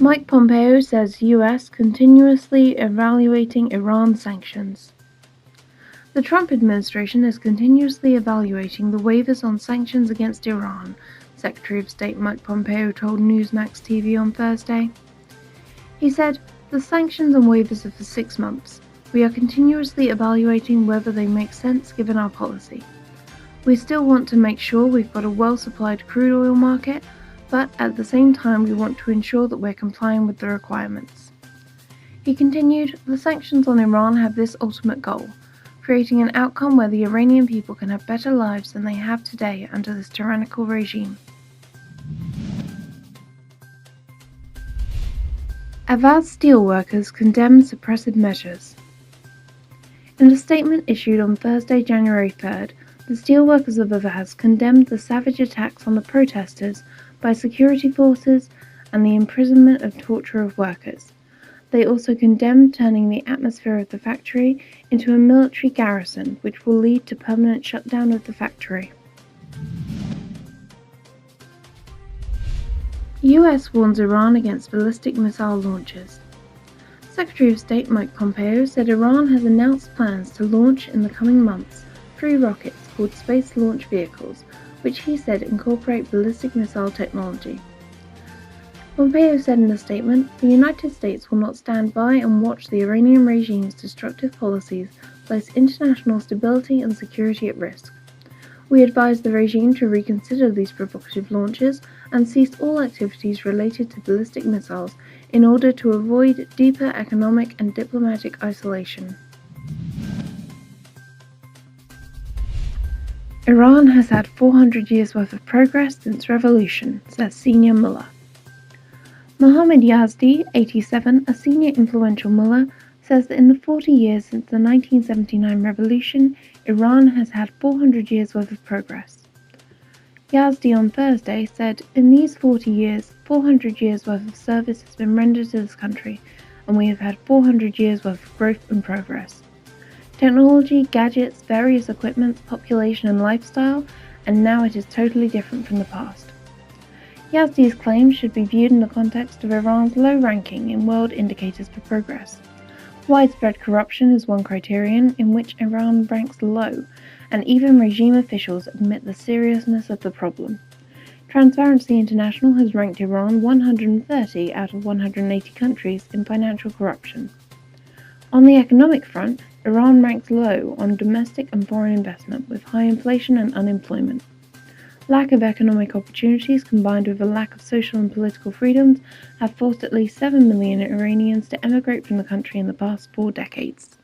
Mike Pompeo says US continuously evaluating Iran sanctions. The Trump administration is continuously evaluating the waivers on sanctions against Iran, Secretary of State Mike Pompeo told Newsmax TV on Thursday. He said, "The sanctions and waivers are for 6 months. We are continuously evaluating whether they make sense given our policy. We still want to make sure we've got a well-supplied crude oil market, but at the same time we want to ensure that we're complying with the requirements." He continued, "The sanctions on Iran have this ultimate goal, creating an outcome where the Iranian people can have better lives than they have today under this tyrannical regime." Ahvaz steelworkers condemn suppressive measures. In a statement issued on Thursday, January 3rd, the steelworkers of Ahvaz condemned the savage attacks on the protesters by security forces and the imprisonment and torture of workers. They also condemned turning the atmosphere of the factory into a military garrison, which will lead to permanent shutdown of the factory. US warns Iran against ballistic missile launches. Secretary of State Mike Pompeo said Iran has announced plans to launch in the coming months 3 rockets called Space Launch Vehicles, which he said incorporate ballistic missile technology. Pompeo said in a statement, "The United States will not stand by and watch the Iranian regime's destructive policies place international stability and security at risk. We advise the regime to reconsider these provocative launches and cease all activities related to ballistic missiles in order to avoid deeper economic and diplomatic isolation." Iran has had 400 years worth of progress since revolution, says senior mullah. Mohammad Yazdi, 87, a senior influential mullah, says that in the 40 years since the 1979 revolution, Iran has had 400 years worth of progress. Yazdi on Thursday said, "In these 40 years, 400 years worth of service has been rendered to this country, and we have had 400 years worth of growth and progress. Technology, gadgets, various equipment, population and lifestyle, and now it is totally different from the past." Yazdi's claims should be viewed in the context of Iran's low ranking in world indicators for progress. Widespread corruption is one criterion in which Iran ranks low, and even regime officials admit the seriousness of the problem. Transparency International has ranked Iran 130 out of 180 countries in financial corruption. On the economic front, Iran ranks low on domestic and foreign investment, with high inflation and unemployment. Lack of economic opportunities combined with a lack of social and political freedoms have forced at least 7 million Iranians to emigrate from the country in the past 4 decades.